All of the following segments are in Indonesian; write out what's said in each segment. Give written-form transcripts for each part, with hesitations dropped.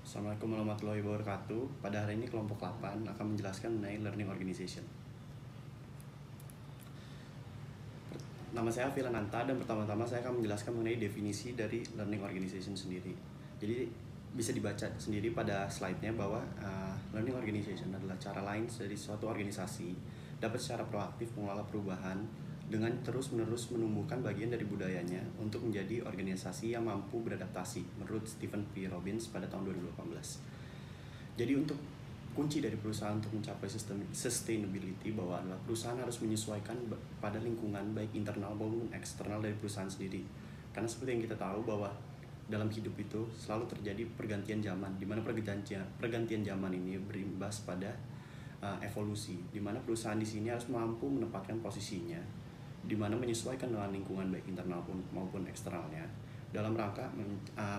Assalamualaikum warahmatullahi wabarakatuh. Pada hari ini kelompok 8 akan menjelaskan mengenai learning organization. Nama saya Filananta dan pertama-tama saya akan menjelaskan mengenai definisi dari learning organization sendiri. Jadi bisa dibaca sendiri pada slide-nya bahwa learning organization adalah cara lain dari suatu organisasi dapat secara proaktif mengelola perubahan dengan terus-menerus menumbuhkan bagian dari budayanya untuk menjadi organisasi yang mampu beradaptasi menurut Stephen P. Robbins pada tahun 2018. Jadi untuk kunci dari perusahaan untuk mencapai sustainability bahwa adalah perusahaan harus menyesuaikan pada lingkungan baik internal maupun eksternal dari perusahaan sendiri. Karena seperti yang kita tahu bahwa dalam hidup itu selalu terjadi pergantian zaman, di mana pergantian zaman ini berimbas pada evolusi, di mana perusahaan di sini harus mampu menempatkan posisinya, di mana menyesuaikan dengan lingkungan baik internal maupun eksternalnya dalam rangka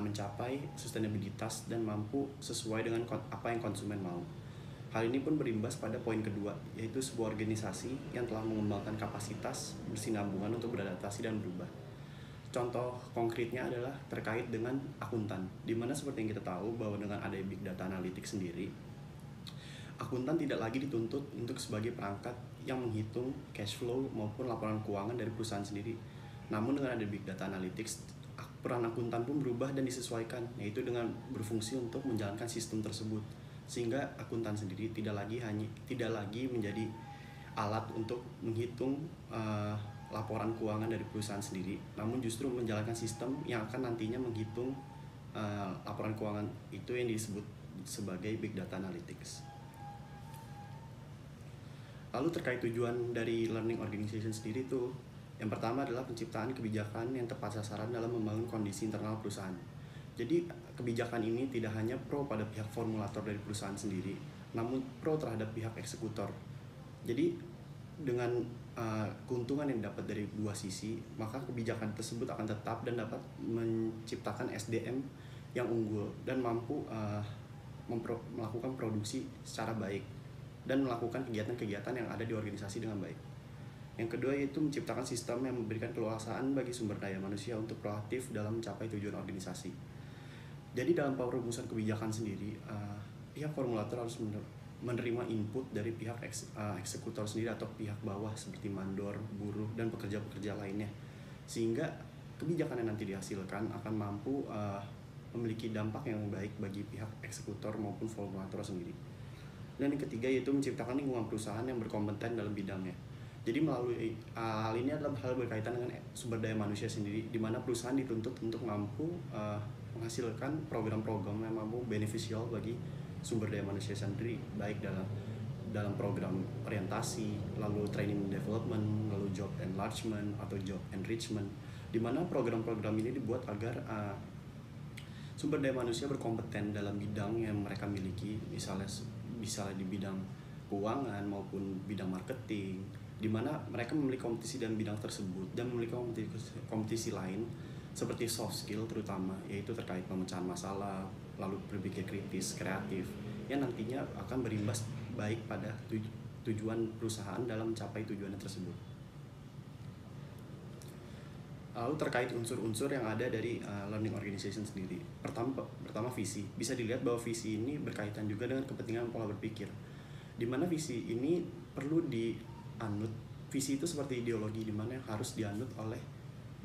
mencapai sustainabilitas dan mampu sesuai dengan apa yang konsumen mau. Hal ini pun berimbas pada poin kedua, yaitu sebuah organisasi yang telah mengembangkan kapasitas bersinambungan untuk beradaptasi dan berubah. Contoh konkretnya adalah terkait dengan akuntan, di mana seperti yang kita tahu bahwa dengan ada big data analytics sendiri, akuntan tidak lagi dituntut untuk sebagai perangkat yang menghitung cash flow maupun laporan keuangan dari perusahaan sendiri. Namun dengan ada big data analytics, peran akuntan pun berubah dan disesuaikan, yaitu dengan berfungsi untuk menjalankan sistem tersebut, sehingga akuntan sendiri tidak lagi menjadi alat untuk menghitung laporan keuangan dari perusahaan sendiri, namun justru menjalankan sistem yang akan nantinya menghitung laporan keuangan itu yang disebut sebagai big data analytics. Lalu terkait tujuan dari learning organization sendiri itu, yang pertama adalah penciptaan kebijakan yang tepat sasaran dalam membangun kondisi internal perusahaan. Jadi kebijakan ini tidak hanya pro pada pihak formulator dari perusahaan sendiri, namun pro terhadap pihak eksekutor. Jadi dengan keuntungan yang dapat dari dua sisi, maka kebijakan tersebut akan tetap dan dapat menciptakan SDM yang unggul dan mampu melakukan produksi secara baik dan melakukan kegiatan-kegiatan yang ada di organisasi dengan baik. Yang kedua yaitu menciptakan sistem yang memberikan keleluasaan bagi sumber daya manusia untuk proaktif dalam mencapai tujuan organisasi. Jadi dalam perumusan kebijakan sendiri, pihak formulator harus menerima input dari pihak eksekutor sendiri atau pihak bawah seperti mandor, buruh, dan pekerja-pekerja lainnya, sehingga kebijakan yang nanti dihasilkan akan mampu memiliki dampak yang baik bagi pihak eksekutor maupun formulator sendiri. Dan yang ketiga yaitu menciptakan lingkungan perusahaan yang berkompeten dalam bidangnya. Jadi melalui hal ini adalah hal berkaitan dengan sumber daya manusia sendiri, di mana perusahaan dituntut untuk mampu menghasilkan program-program yang mampu beneficial bagi sumber daya manusia sendiri, baik dalam program orientasi, lalu training development, lalu job enlargement atau job enrichment, di mana program-program ini dibuat agar sumber daya manusia berkompeten dalam bidang yang mereka miliki, misalnya di bidang keuangan maupun bidang marketing, di mana mereka memiliki kompetisi dalam bidang tersebut dan memiliki kompetisi lain seperti soft skill terutama, yaitu terkait pemecahan masalah, lalu berpikir kritis, kreatif, yang nantinya akan berimbas baik pada tujuan perusahaan dalam mencapai tujuannya tersebut. Lalu terkait unsur-unsur yang ada dari learning organization sendiri. Pertama visi. Bisa dilihat bahwa visi ini berkaitan juga dengan kepentingan pola berpikir, di mana visi ini perlu dianut. Visi itu seperti ideologi, di mana harus dianut oleh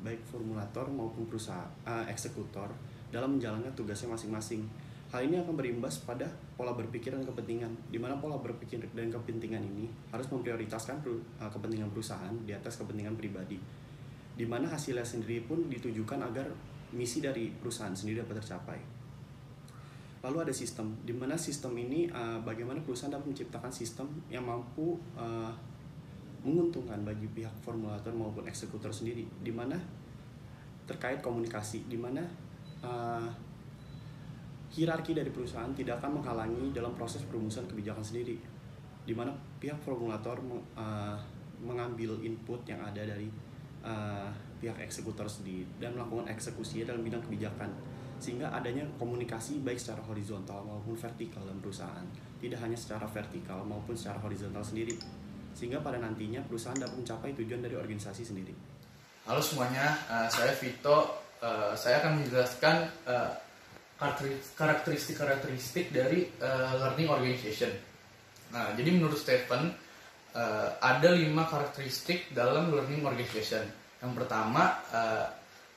baik formulator maupun perusahaan eksekutor dalam menjalankan tugasnya masing-masing. Hal ini akan berimbas pada pola berpikir dan kepentingan, di mana pola berpikir dan kepentingan ini harus memprioritaskan kepentingan perusahaan di atas kepentingan pribadi, di mana hasilnya sendiri pun ditujukan agar misi dari perusahaan sendiri dapat tercapai. Lalu ada sistem, di mana sistem ini bagaimana perusahaan dapat menciptakan sistem yang mampu menguntungkan bagi pihak formulator maupun eksekutor sendiri, di mana terkait komunikasi, di mana hierarki dari perusahaan tidak akan menghalangi dalam proses perumusan kebijakan sendiri, di mana pihak formulator mengambil input yang ada dari pihak eksekutor sendiri dan melakukan eksekusinya dalam bidang kebijakan, sehingga adanya komunikasi baik secara horizontal maupun vertikal dalam perusahaan, tidak hanya secara vertikal maupun secara horizontal sendiri, sehingga pada nantinya perusahaan dapat mencapai tujuan dari organisasi sendiri. Halo semuanya, saya Vito. Saya akan menjelaskan karakteristik dari learning organization. Nah, jadi menurut Stephen ada 5 karakteristik dalam learning organization. Yang pertama,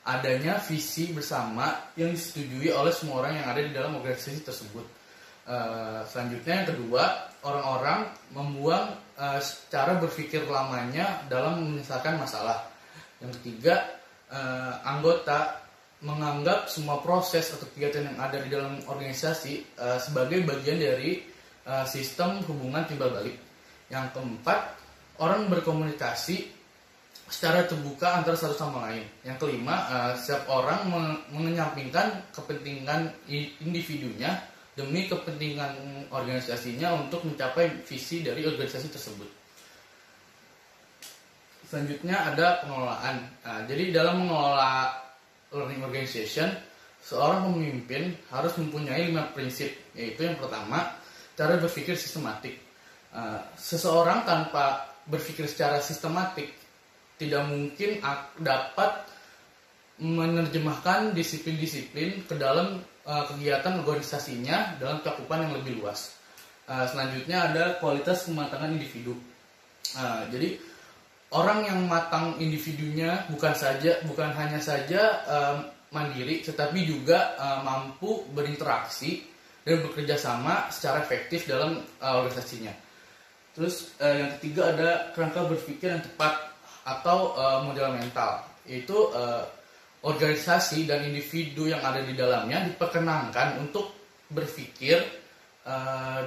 adanya visi bersama yang disetujui oleh semua orang yang ada di dalam organisasi tersebut. Selanjutnya yang kedua, orang-orang membuang cara berpikir lamanya dalam menyelesaikan masalah. Yang ketiga, anggota menganggap semua proses atau kegiatan yang ada di dalam organisasi sebagai bagian dari sistem hubungan timbal balik. Yang keempat, orang berkomunikasi secara terbuka antara satu sama lain. Yang kelima, setiap orang mengenyampingkan kepentingan individunya demi kepentingan organisasinya untuk mencapai visi dari organisasi tersebut. Selanjutnya ada pengelolaan. Jadi dalam mengelola learning organization, seorang pemimpin harus mempunyai 5 prinsip, yaitu yang pertama, cara berpikir sistematik. Seseorang tanpa berpikir secara sistematik tidak mungkin dapat menerjemahkan disiplin-disiplin ke dalam kegiatan organisasinya dalam cakupan yang lebih luas. Selanjutnya ada kualitas kematangan individu. Jadi orang yang matang individunya bukan hanya saja mandiri, tetapi juga mampu berinteraksi dan bekerja sama secara efektif dalam organisasinya. Terus yang ketiga ada kerangka berpikir yang tepat atau model mental, yaitu organisasi dan individu yang ada di dalamnya diperkenankan untuk berpikir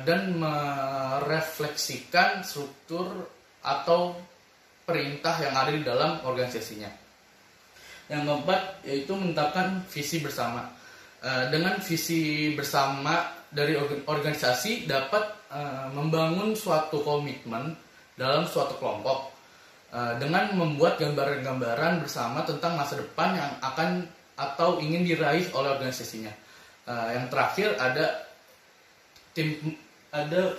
dan merefleksikan struktur atau perintah yang ada di dalam organisasinya. Yang keempat yaitu menetapkan visi bersama. Dengan visi bersama dari organisasi dapat membangun suatu komitmen dalam suatu kelompok dengan membuat gambaran-gambaran bersama tentang masa depan yang akan atau ingin diraih oleh organisasinya. Yang terakhir ada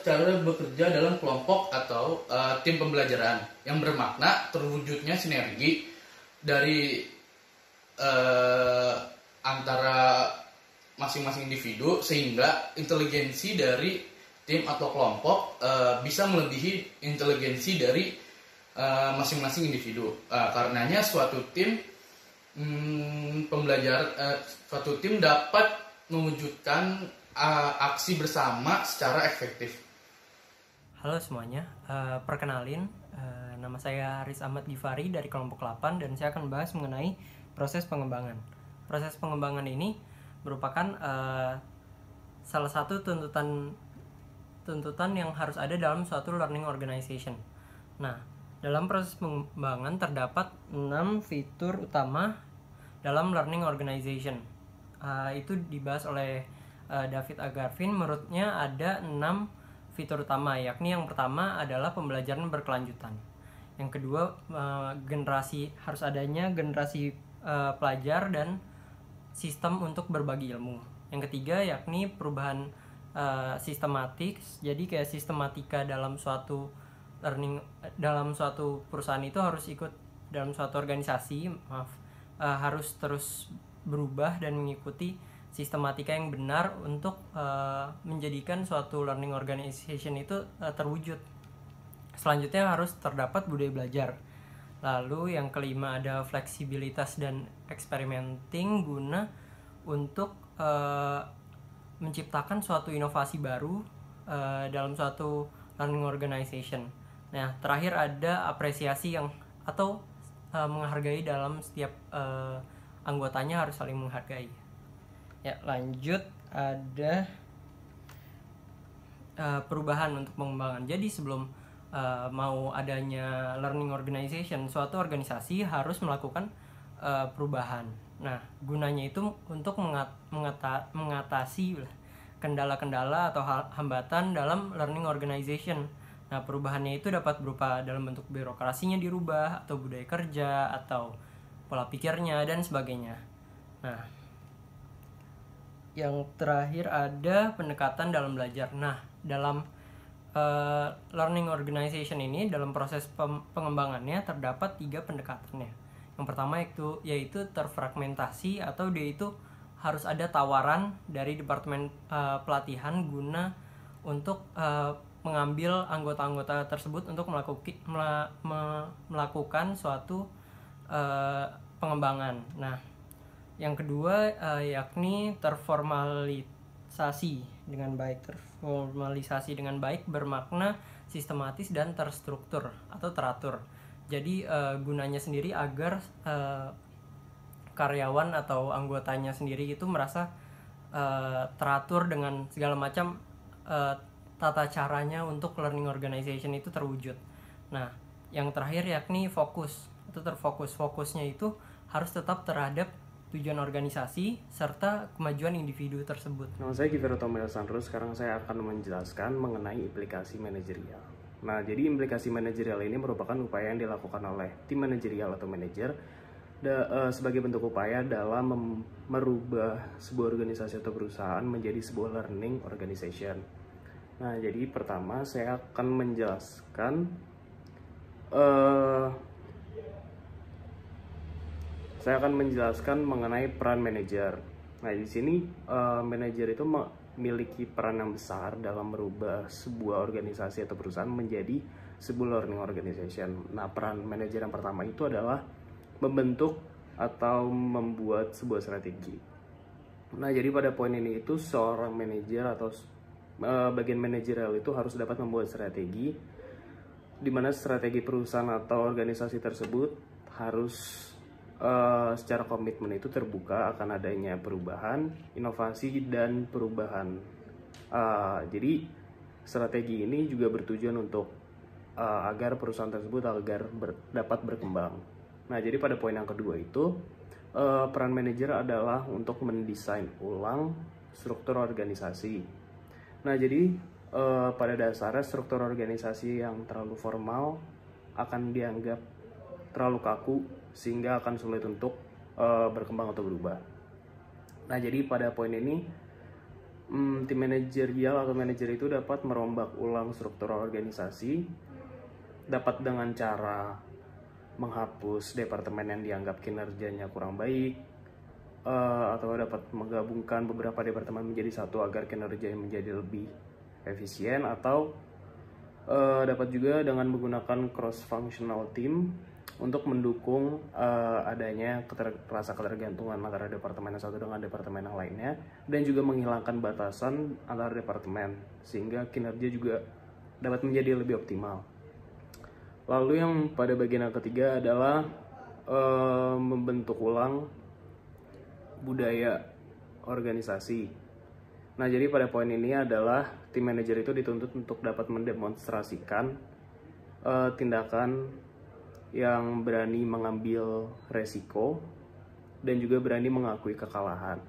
cara bekerja dalam kelompok atau tim pembelajaran yang bermakna terwujudnya sinergi dari antara masing-masing individu sehingga inteligensi dari tim atau kelompok bisa melebihi inteligensi dari masing-masing individu. Karenanya suatu tim suatu tim dapat mewujudkan aksi bersama secara efektif. Halo semuanya, perkenalin, nama saya Haris Ahmad Gifari dari kelompok 8 dan saya akan membahas mengenai proses pengembangan. Proses pengembangan ini merupakan salah satu tuntutan yang harus ada dalam suatu learning organization. Nah, dalam proses pengembangan terdapat 6 fitur utama dalam learning organization. Itu dibahas oleh David A. Garvin. Menurutnya ada 6 fitur utama, yakni yang pertama adalah pembelajaran berkelanjutan. Yang kedua, harus adanya generasi pelajar dan sistem untuk berbagi ilmu. Yang ketiga yakni perubahan sistematik, jadi kayak sistematika dalam suatu perusahaan itu harus ikut dalam suatu organisasi, harus terus berubah dan mengikuti sistematika yang benar untuk menjadikan suatu learning organization itu terwujud. Selanjutnya harus terdapat budaya belajar. Lalu yang kelima ada fleksibilitas dan experimenting guna untuk menciptakan suatu inovasi baru dalam suatu learning organization. Nah, terakhir ada apresiasi atau menghargai dalam setiap anggotanya harus saling menghargai. Ya, lanjut ada perubahan untuk pengembangan. Jadi sebelum mau adanya learning organization, suatu organisasi harus melakukan perubahan. Nah, gunanya itu untuk mengatasi kendala-kendala atau hambatan dalam learning organization. Nah, perubahannya itu dapat berupa dalam bentuk birokrasinya dirubah, atau budaya kerja, atau pola pikirnya, dan sebagainya. Nah, yang terakhir ada pendekatan dalam belajar. Nah, dalam learning organization ini, dalam proses pengembangannya terdapat 3 pendekatannya. Yang pertama yaitu terfragmentasi, atau dia itu harus ada tawaran dari departemen pelatihan guna untuk mengambil anggota-anggota tersebut untuk melakukan suatu pengembangan. Nah, yang kedua yakni terformalisasi dengan baik. Terformalisasi dengan baik bermakna sistematis dan terstruktur atau teratur. Jadi gunanya sendiri agar karyawan atau anggotanya sendiri itu merasa teratur dengan segala macam tata caranya untuk learning organization itu terwujud. Nah, yang terakhir yakni fokus atau terfokus. Fokusnya itu harus tetap terhadap tujuan organisasi serta kemajuan individu tersebut. Nama saya Givero Tomel Sandro. Sekarang saya akan menjelaskan mengenai implikasi manajerial. Nah, jadi implikasi manajerial ini merupakan upaya yang dilakukan oleh tim manajerial atau manajer sebagai bentuk upaya dalam merubah sebuah organisasi atau perusahaan menjadi sebuah learning organization. Nah, jadi pertama saya akan menjelaskan mengenai peran manajer. Nah, di sini manajer itu memiliki peran yang besar dalam merubah sebuah organisasi atau perusahaan menjadi sebuah learning organization. Nah, peran manajer yang pertama itu adalah membentuk atau membuat sebuah strategi. Nah, jadi pada poin ini itu seorang manajer atau bagian manajerial itu harus dapat membuat strategi, di mana strategi perusahaan atau organisasi tersebut harus secara komitmen itu terbuka akan adanya perubahan, inovasi, dan perubahan. Jadi strategi ini juga bertujuan untuk agar perusahaan tersebut dapat berkembang. Nah, jadi pada poin yang kedua itu peran manajer adalah untuk mendesain ulang struktur organisasi. Nah, jadi pada dasarnya struktur organisasi yang terlalu formal akan dianggap terlalu kaku sehingga akan sulit untuk berkembang atau berubah. Nah, jadi pada poin ini tim manajerial atau manajer itu dapat merombak ulang struktur organisasi, dapat dengan cara menghapus departemen yang dianggap kinerjanya kurang baik, atau dapat menggabungkan beberapa departemen menjadi satu agar kinerjanya menjadi lebih efisien, atau dapat juga dengan menggunakan cross-functional team untuk mendukung adanya rasa ketergantungan antara departemen yang satu dengan departemen yang lainnya, dan juga menghilangkan batasan antara departemen sehingga kinerja juga dapat menjadi lebih optimal. Lalu yang pada bagian yang ketiga adalah membentuk ulang budaya organisasi. Nah, jadi pada poin ini adalah tim manajer itu dituntut untuk dapat mendemonstrasikan tindakan yang berani mengambil resiko dan juga berani mengakui kekalahan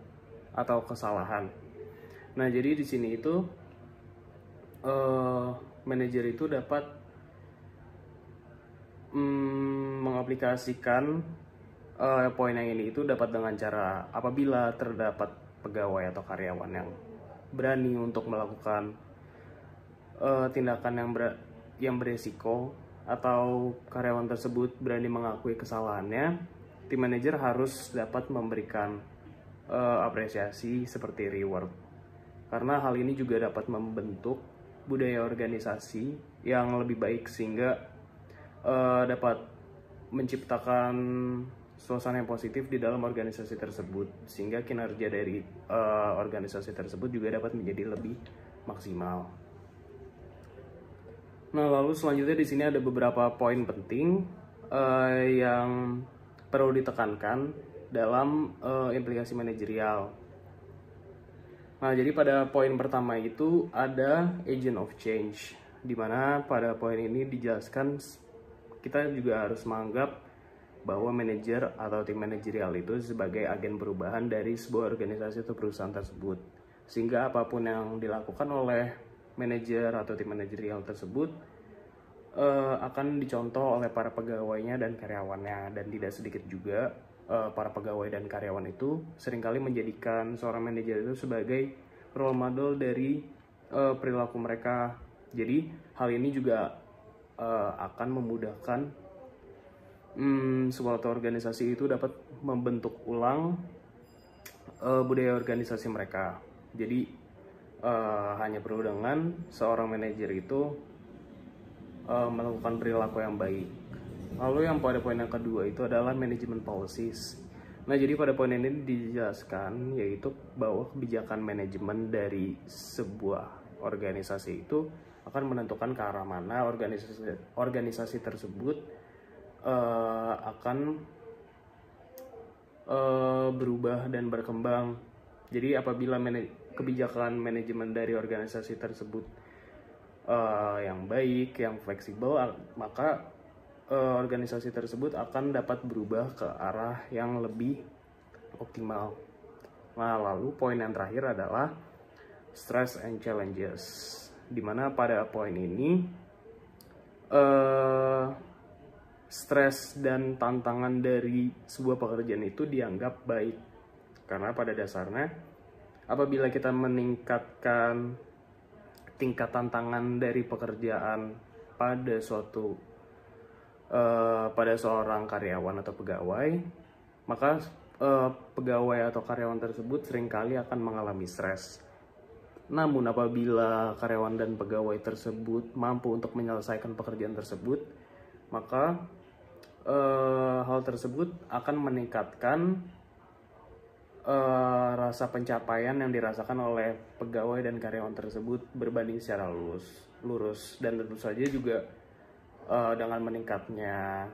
atau kesalahan. Nah, jadi di sini itu manajer itu dapat mengaplikasikan poin yang ini itu dapat dengan cara apabila terdapat pegawai atau karyawan yang berani untuk melakukan tindakan yang beresiko, atau karyawan tersebut berani mengakui kesalahannya, tim manajer harus dapat memberikan apresiasi seperti reward. Karena hal ini juga dapat membentuk budaya organisasi yang lebih baik sehingga dapat menciptakan suasana yang positif di dalam organisasi tersebut, sehingga kinerja dari organisasi tersebut juga dapat menjadi lebih maksimal. Nah, lalu selanjutnya di sini ada beberapa poin penting yang perlu ditekankan dalam implikasi manajerial. Nah, jadi pada poin pertama itu ada agent of change, di mana pada poin ini dijelaskan kita juga harus menganggap bahwa manajer atau tim manajerial itu sebagai agen perubahan dari sebuah organisasi atau perusahaan tersebut, sehingga apapun yang dilakukan oleh manajer atau tim manajerial tersebut akan dicontoh oleh para pegawainya dan karyawannya. Dan tidak sedikit juga para pegawai dan karyawan itu seringkali menjadikan seorang manajer itu sebagai role model dari perilaku mereka. Jadi hal ini juga akan memudahkan suatu organisasi itu dapat membentuk ulang budaya organisasi mereka. Jadi hanya perlu dengan seorang manajer itu melakukan perilaku yang baik. Lalu yang pada poin yang kedua itu adalah management policies. Nah, jadi pada poin ini dijelaskan yaitu bahwa kebijakan manajemen dari sebuah organisasi itu akan menentukan ke arah mana organisasi tersebut akan berubah dan berkembang. Jadi apabila kebijakan manajemen dari organisasi tersebut yang baik, yang fleksibel, maka organisasi tersebut akan dapat berubah ke arah yang lebih optimal. Nah, lalu poin yang terakhir adalah stress and challenges, dimana pada poin ini stres dan tantangan dari sebuah pekerjaan itu dianggap baik, karena pada dasarnya apabila kita meningkatkan tingkat tantangan dari pekerjaan pada seorang karyawan atau pegawai, maka pegawai atau karyawan tersebut seringkali akan mengalami stres. Namun apabila karyawan dan pegawai tersebut mampu untuk menyelesaikan pekerjaan tersebut, maka hal tersebut akan meningkatkan rasa pencapaian yang dirasakan oleh pegawai dan karyawan tersebut berbanding secara lurus. Dan tentu saja juga dengan meningkatnya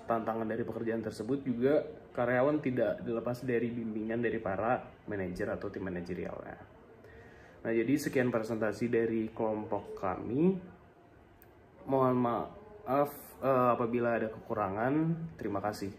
tantangan dari pekerjaan tersebut juga karyawan tidak dilepas dari bimbingan dari para manajer atau tim manajerialnya. Nah, jadi sekian presentasi dari kelompok kami. Mohon maaf apabila ada kekurangan. Terima kasih.